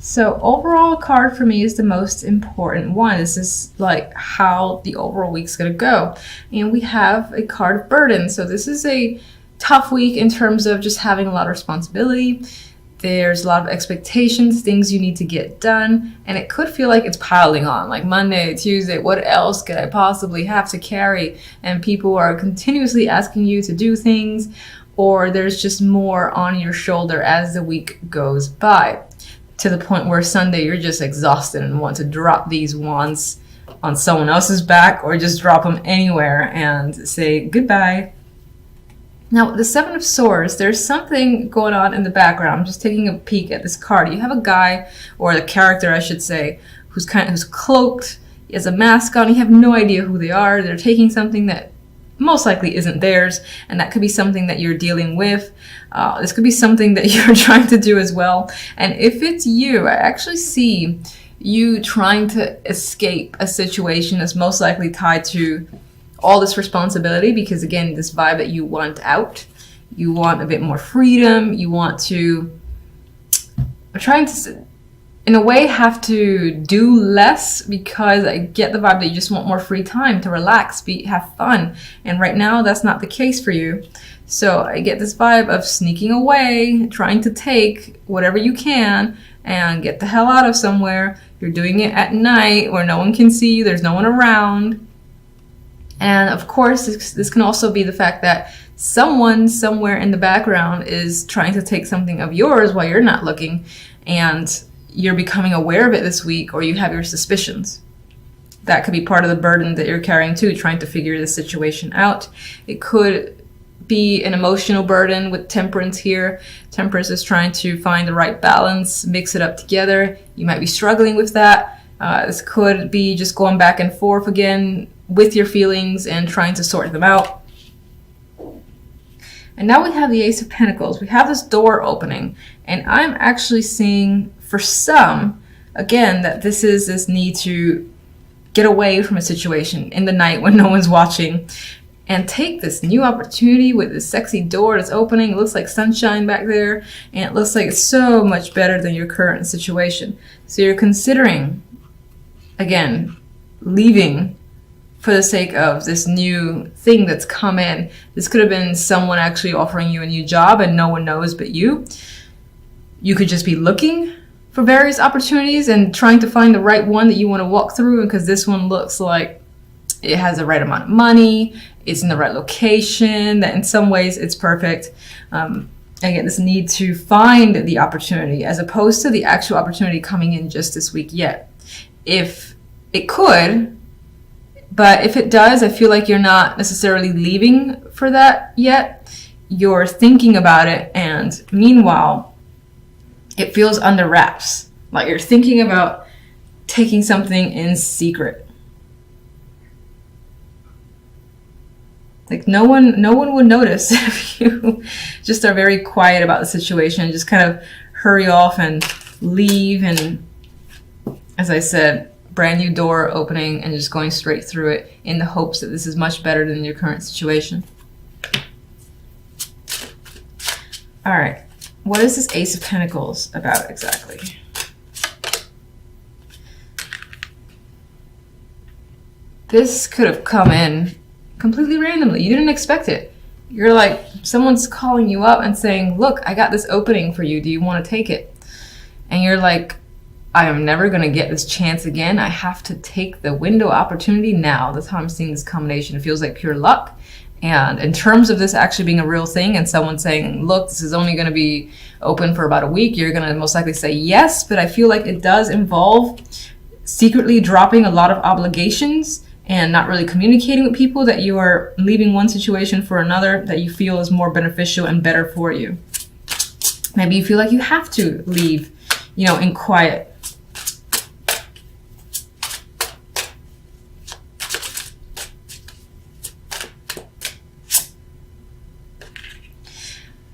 So overall card for me is the most important one. This is like how the overall week's gonna go. And we have a card of burden. So this is a tough week in terms of just having a lot of responsibility. There's a lot of expectations, things you need to get done, and it could feel like it's piling on, like Monday, Tuesday, what else could I possibly have to carry? And people are continuously asking you to do things, or there's just more on your shoulder as the week goes by, to the point where Sunday you're just exhausted and want to drop these wands on someone else's back or just drop them anywhere and say goodbye. Now, the Seven of Swords, there's something going on in the background. I'm just taking a peek at this card. You have a guy, or the character I should say, who's cloaked, he has a mask on, you have no idea who they are. They're taking something that most likely isn't theirs, and that could be something that you're dealing with. This could be something that you're trying to do as well. And if it's you, I actually see you trying to escape a situation that's most likely tied to all this responsibility, because again, this vibe that you want out, you want a bit more freedom, you want to, trying to, in a way, have to do less, because I get the vibe that you just want more free time to relax, have fun, and right now that's not the case for you. So I get this vibe of sneaking away, trying to take whatever you can and get the hell out of somewhere. You're doing it at night where no one can see you, there's no one around. And of course, this can also be the fact that someone somewhere in the background is trying to take something of yours while you're not looking, and you're becoming aware of it this week, or you have your suspicions. That could be part of the burden that you're carrying too, trying to figure the situation out. It could be an emotional burden with Temperance here. Temperance is trying to find the right balance, mix it up together. You might be struggling with that. This could be just going back and forth again with your feelings and trying to sort them out. And now we have the Ace of Pentacles. We have this door opening, and I'm actually seeing for some, again, that this is this need to get away from a situation in the night when no one's watching and take this new opportunity with this sexy door that's opening. It looks like sunshine back there, and it looks like it's so much better than your current situation. So you're considering, again, leaving for the sake of this new thing that's come in. This could have been someone actually offering you a new job and no one knows but you. You could just be looking for various opportunities and trying to find the right one that you want to walk through, because this one looks like it has the right amount of money, it's in the right location, that in some ways it's perfect. Again, this need to find the opportunity as opposed to the actual opportunity coming in just this week yet. If it could, but if it does, I feel like you're not necessarily leaving for that yet. You're thinking about it, and meanwhile, it feels under wraps. Like you're thinking about taking something in secret. Like no one would notice if you just are very quiet about the situation, just kind of hurry off and leave, and as I said, brand new door opening and just going straight through it in the hopes that this is much better than your current situation. All right, what is this Ace of Pentacles about exactly? This could have come in completely randomly. You didn't expect it. You're like, someone's calling you up and saying, look, I got this opening for you. Do you want to take it? And you're like, I am never going to get this chance again. I have to take the window opportunity now. That's how I'm seeing this combination. It feels like pure luck. And in terms of this actually being a real thing and someone saying, look, this is only going to be open for about a week, you're going to most likely say yes. But I feel like it does involve secretly dropping a lot of obligations and not really communicating with people, that you are leaving one situation for another that you feel is more beneficial and better for you. Maybe you feel like you have to leave, in quiet.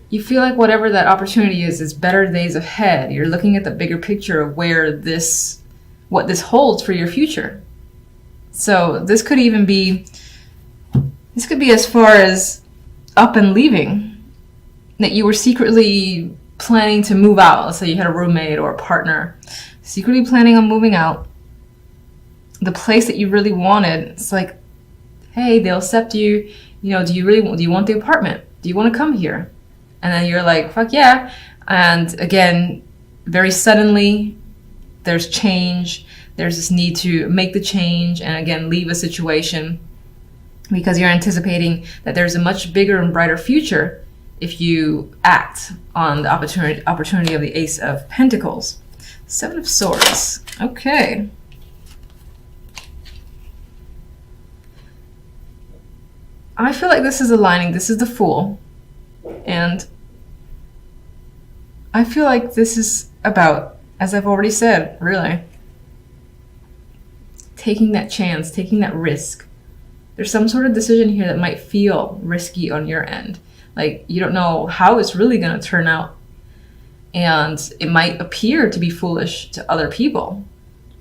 You feel like whatever that opportunity is better days ahead. You're looking at the bigger picture of what this holds for your future. So this could be as far as up and leaving, that you were secretly planning to move out. Let's say you had a roommate or a partner, secretly planning on moving out. The place that you really wanted, it's like, hey, they'll accept you. You know, do you want the apartment? Do you want to come here? And then you're like, fuck yeah. And again, very suddenly, there's change. There's this need to make the change and again, leave a situation because you're anticipating that there's a much bigger and brighter future if you act on the opportunity of the Ace of Pentacles. Seven of Swords. Okay. I feel like this is aligning. This is the Fool. And I feel like this is about, as I've already said, really, taking that chance, taking that risk. There's some sort of decision here that might feel risky on your end. Like, you don't know how it's really going to turn out. And it might appear to be foolish to other people,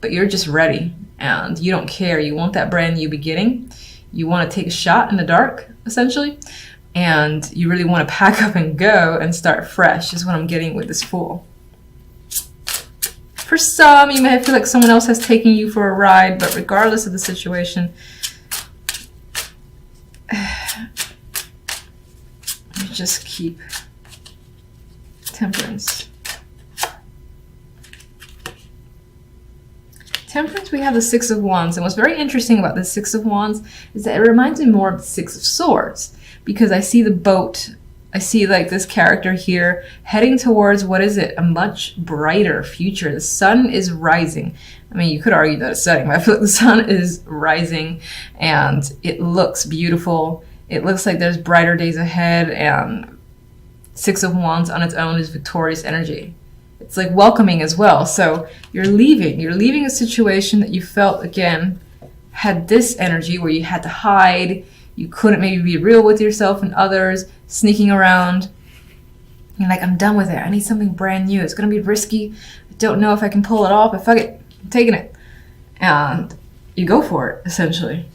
but you're just ready and you don't care. You want that brand new beginning. You want to take a shot in the dark, essentially. And you really want to pack up and go and start fresh is what I'm getting with this Fool. For some, you may feel like someone else has taken you for a ride, but regardless of the situation, you just keep Temperance. Temperance, we have the Six of Wands. And what's very interesting about the Six of Wands is that it reminds me more of the Six of Swords, because I see the boat, I see like this character here heading towards, what is it? A much brighter future. The sun is rising. I mean, you could argue that it's setting, but I feel like the sun is rising and it looks beautiful. It looks like there's brighter days ahead, and Six of Wands on its own is victorious energy. It's like welcoming as well. So you're leaving a situation that you felt, again, had this energy where you had to hide. You couldn't maybe be real with yourself and others, sneaking around. You're like, I'm done with it. I need something brand new. It's going to be risky. I don't know if I can pull it off, but fuck it. I'm taking it. And you go for it, essentially.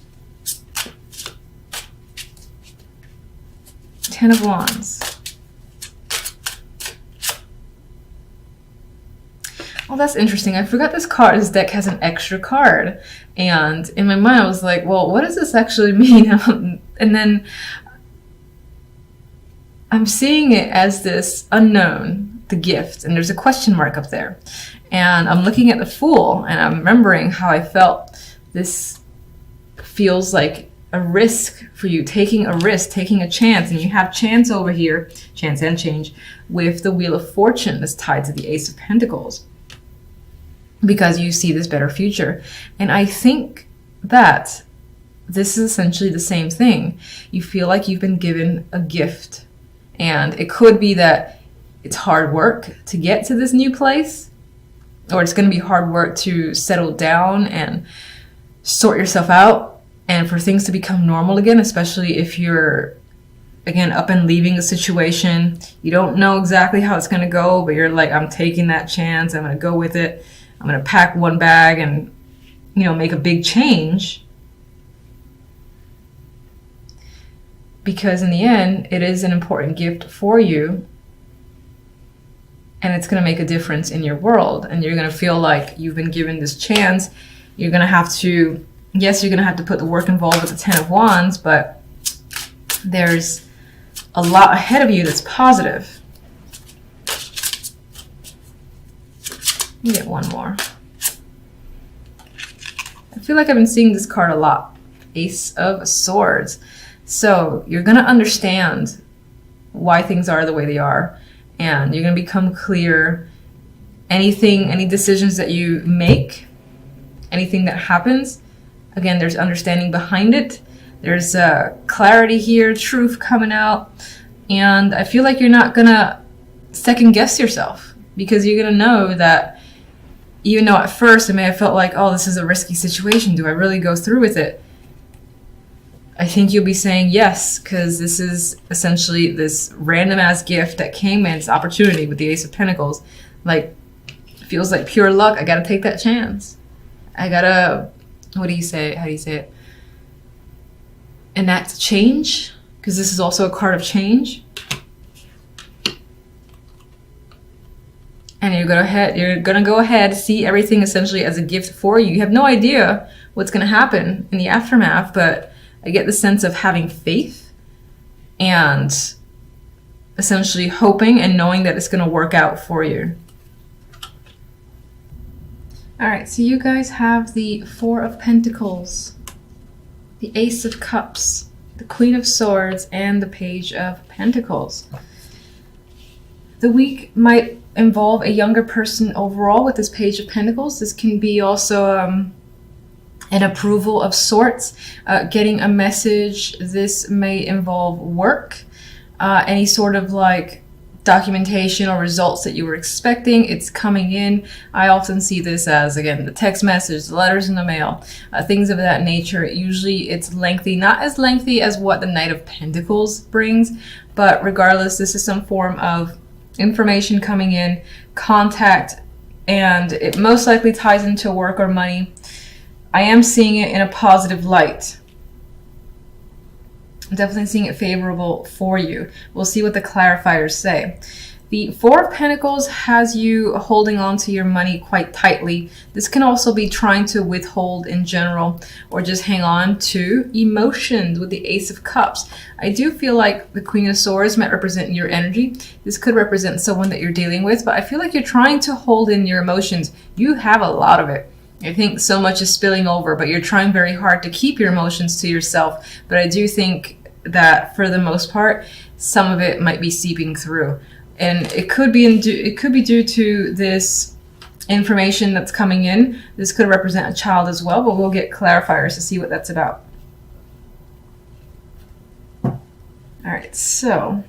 Ten of Wands. Oh, that's interesting. I forgot this card. This deck has an extra card. And in my mind, I was like, well, what does this actually mean? And then I'm seeing it as this unknown, the gift. And there's a question mark up there. And I'm looking at the Fool, and I'm remembering how I felt. This feels like a risk for you, taking a risk, taking a chance. And you have chance over here, chance and change, with the Wheel of Fortune that's tied to the Ace of Pentacles, because you see this better future. And I think that this is essentially the same thing. You feel like you've been given a gift, and it could be that it's hard work to get to this new place, or it's going to be hard work to settle down and sort yourself out, and for things to become normal again, especially if you're, again, up and leaving a situation. You don't know exactly how it's going to go, but you're like, I'm taking that chance. I'm going to go with it. I'm going to pack one bag and, you know, make a big change. Because in the end, it is an important gift for you. And it's going to make a difference in your world. And you're going to feel like you've been given this chance. You're going to have to, yes, you're going to have to put the work involved with the Ten of Wands, but there's a lot ahead of you that's positive. Let me get one more. I feel like I've been seeing this card a lot. Ace of Swords. So you're going to understand why things are the way they are. And you're going to become clear. Any decisions that you make, anything that happens, again, there's understanding behind it. There's clarity here, truth coming out. And I feel like you're not going to second guess yourself, because you're going to know that even though at first it may have felt like, oh, this is a risky situation, do I really go through with it? I think you'll be saying yes, because this is essentially this random ass gift that came in, this opportunity with the Ace of Pentacles. Like, feels like pure luck. I gotta take that chance. I gotta, what do you say? How do you say it? Enact change, because this is also a card of change. And you're gonna go ahead, see everything essentially as a gift for you. You have no idea what's gonna happen in the aftermath, but I get the sense of having faith and essentially hoping and knowing that it's gonna work out for you. All right, so you guys have the Four of Pentacles, the Ace of Cups, the Queen of Swords, and the Page of Pentacles. The week might involve a younger person overall with this Page of Pentacles. This can be also an approval of sorts, getting a message. This may involve work, any sort of like documentation or results that you were expecting. It's coming in. I often see this as, again, the text message, the letters in the mail, things of that nature. Usually it's lengthy, not as lengthy as what the Knight of Pentacles brings, but regardless, this is some form of information coming in, contact, and it most likely ties into work or money. I am seeing it in a positive light. I'm definitely seeing it favorable for you. We'll see what the clarifiers say. The Four of Pentacles has you holding on to your money quite tightly. This can also be trying to withhold in general or just hang on to emotions with the Ace of Cups. I do feel like the Queen of Swords might represent your energy. This could represent someone that you're dealing with, but I feel like you're trying to hold in your emotions. You have a lot of it. I think so much is spilling over, but you're trying very hard to keep your emotions to yourself. But I do think that for the most part, some of it might be seeping through. And it could be due to this information that's coming in. This could represent a child as well, but we'll get clarifiers to see what that's about. All right, so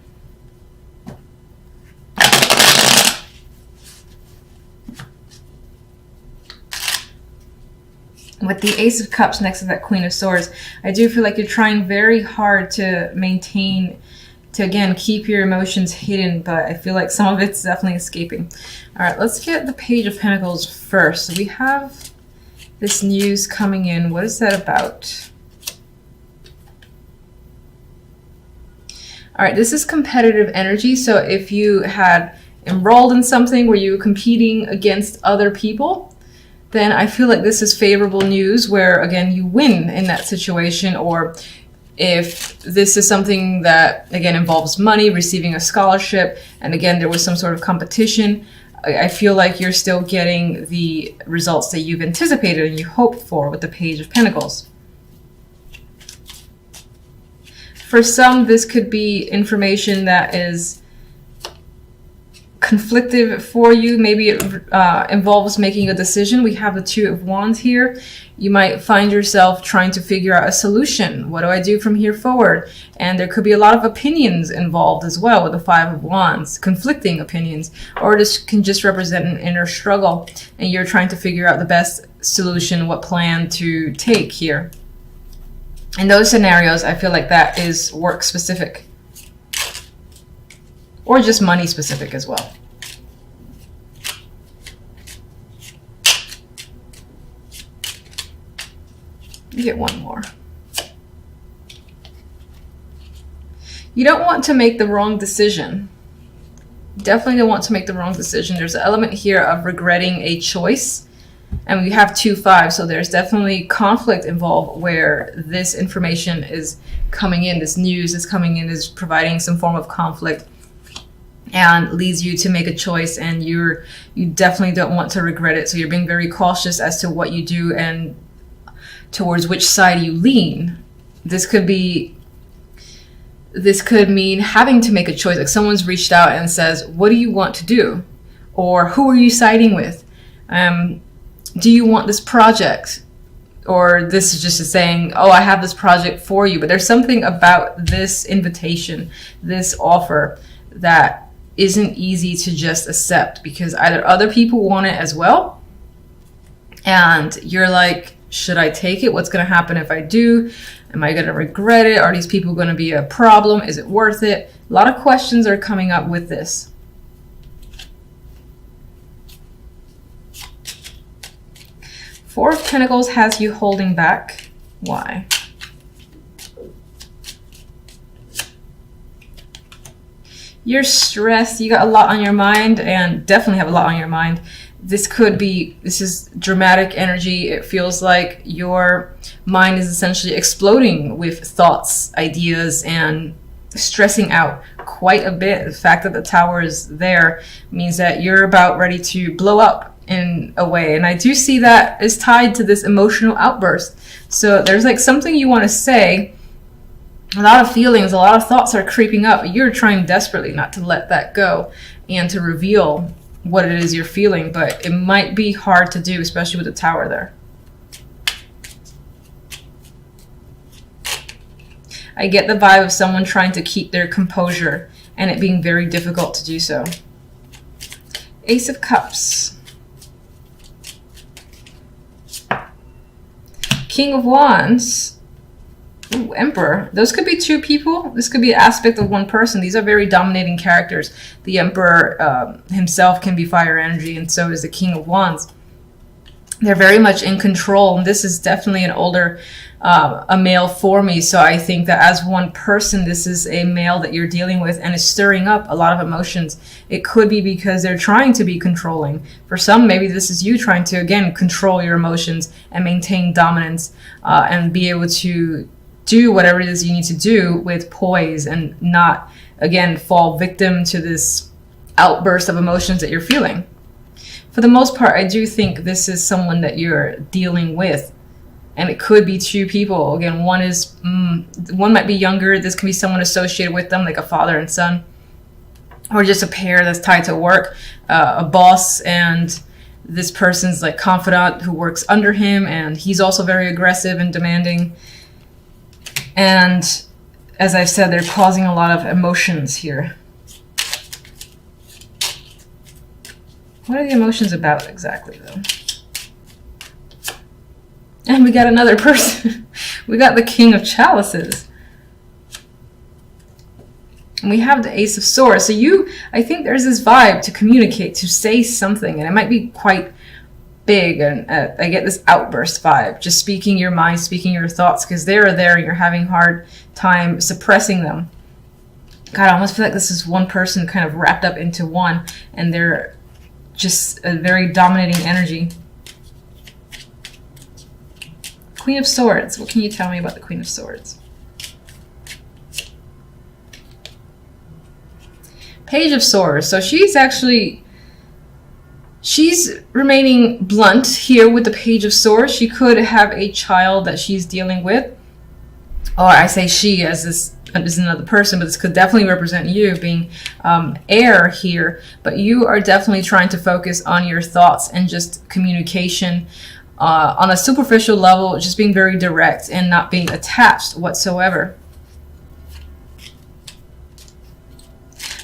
with the Ace of Cups next to that Queen of Swords, I do feel like you're trying very hard to maintain, to again keep your emotions hidden, but I feel like some of it's definitely escaping. All right, let's get the Page of Pentacles first. So we have this news coming in. What is that about? All right, this is competitive energy. So if you had enrolled in something where you were competing against other people, then I feel like this is favorable news where, again, you win in that situation. Or if this is something that, again, involves money, receiving a scholarship, and again, there was some sort of competition, I feel like you're still getting the results that you've anticipated and you hoped for with the Page of Pentacles. For some, this could be information that is conflictive for you. Maybe it involves making a decision. We have the Two of Wands here. You might find yourself trying to figure out a solution. What do I do from here forward? And there could be a lot of opinions involved as well with the Five of Wands, conflicting opinions, or this can just represent an inner struggle and you're trying to figure out the best solution, what plan to take here. In those scenarios, I feel like that is work specific. Or just money specific as well. You get one more. You don't want to make the wrong decision. Definitely don't want to make the wrong decision. There's an element here of regretting a choice. And we have 2-5, so there's definitely conflict involved where this information is coming in, this news is coming in, is providing some form of conflict and leads you to make a choice, and you definitely don't want to regret it. So you're being very cautious as to what you do and towards which side you lean. This could mean having to make a choice. Like someone's reached out and says, what do you want to do? Or who are you siding with? Do you want this project? Or this is just a saying, oh, I have this project for you. But there's something about this invitation, this offer, that isn't easy to just accept, because either other people want it as well, and you're like, should I take it? What's going to happen if I do? Am I going to regret it? Are these people going to be a problem? Is it worth it? A lot of questions are coming up with this. Four of Pentacles has you holding back. Why? you're stressed, you got a lot on your mind, and definitely have a lot on your mind. This is dramatic energy. It feels like your mind is essentially exploding with thoughts, ideas, and stressing out quite a bit. The fact that the Tower is there means that you're about ready to blow up in a way. And I do see that is tied to this emotional outburst. So there's like something you want to say. A lot of feelings, a lot of thoughts are creeping up. You're trying desperately not to let that go and to reveal what it is you're feeling, but it might be hard to do, especially with the Tower there. I get the vibe of someone trying to keep their composure and it being very difficult to do so. Ace of Cups. King of Wands. Ooh, Emperor. Those could be two people. This could be an aspect of one person. These are very dominating characters. The Emperor himself can be fire energy, and so is the King of Wands. They're very much in control, and this is definitely an older, a male for me. So I think that as one person, this is a male that you're dealing with and is stirring up a lot of emotions. It could be because they're trying to be controlling. For some, maybe this is you trying to, again, control your emotions and maintain dominance and be able to do whatever it is you need to do with poise and not, again, fall victim to this outburst of emotions that you're feeling. For the most part, I do think this is someone that you're dealing with, and it could be two people. Again, one might be younger. This can be someone associated with them, like a father and son, or just a pair that's tied to work, a boss and this person's like confidant who works under him, and he's also very aggressive and demanding. And as I've said, they're causing a lot of emotions here. What are the emotions about exactly, though? And we got another person. We got the King of Chalices. And we have the Ace of Swords. So I think there's this vibe to communicate, to say something, and it might be quite big, and I get this outburst vibe, just speaking your mind, speaking your thoughts, because they're there and you're having a hard time suppressing them. God, I almost feel like this is one person kind of wrapped up into one, and they're just a very dominating energy. Queen of Swords. What can you tell me about the Queen of Swords? Page of Swords. So she's remaining blunt here with the Page of Swords. She could have a child that she's dealing with. Or I say she as this is another person, but this could definitely represent you being heir here. But you are definitely trying to focus on your thoughts and just communication on a superficial level, just being very direct and not being attached whatsoever.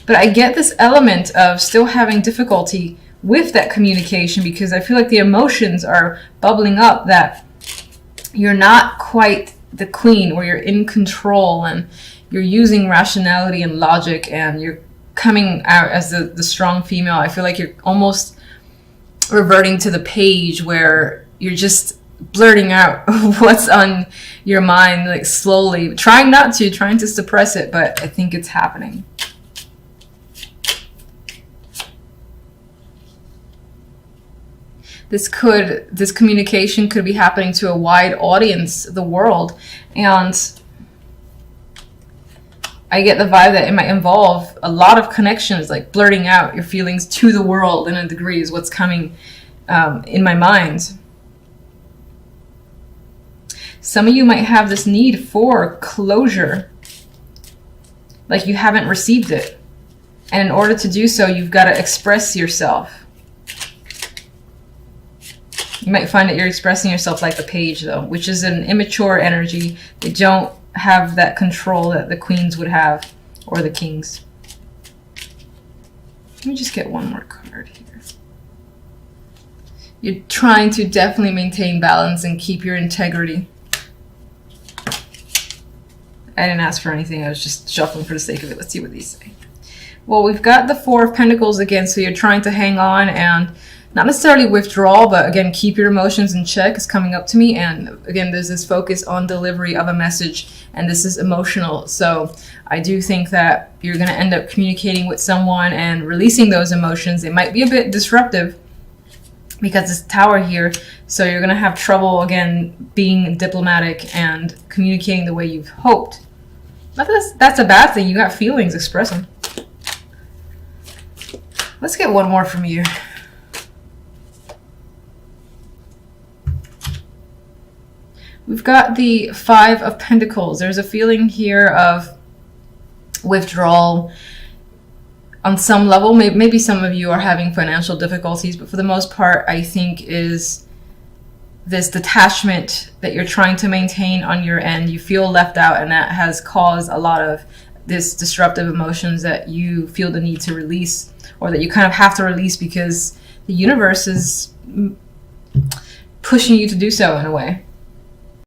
But I get this element of still having difficulty with that communication, because I feel like the emotions are bubbling up that you're not quite the queen, or you're in control and you're using rationality and logic and you're coming out as the strong female. I feel like you're almost reverting to the page where you're just blurting out what's on your mind, like slowly, trying to suppress it, but I think it's happening. This communication could be happening to a wide audience, the world, and I get the vibe that it might involve a lot of connections, like blurting out your feelings to the world in a degree is what's coming in my mind. Some of you might have this need for closure, like you haven't received it. And in order to do so, you've got to express yourself. You might find that you're expressing yourself like the Page, though, which is an immature energy. They don't have that control that the queens would have, or the kings. Let me just get one more card here. You're trying to definitely maintain balance and keep your integrity. I didn't ask for anything. I was just shuffling for the sake of it. Let's see what these say. Well, we've got the Four of Pentacles again, so you're trying to hang on and not necessarily withdrawal, but again, keep your emotions in check is coming up to me. And again, there's this focus on delivery of a message, and this is emotional. So I do think that you're going to end up communicating with someone and releasing those emotions. It might be a bit disruptive because it's Tower here. So you're going to have trouble, again, being diplomatic and communicating the way you've hoped. Not that that's a bad thing. You got feelings, express them. Let's get one more from you. We've got the Five of Pentacles. There's a feeling here of withdrawal on some level. Maybe some of you are having financial difficulties, but for the most part, I think is this detachment that you're trying to maintain on your end. You feel left out, and that has caused a lot of this disruptive emotions that you feel the need to release, or that you kind of have to release because the universe is pushing you to do so in a way.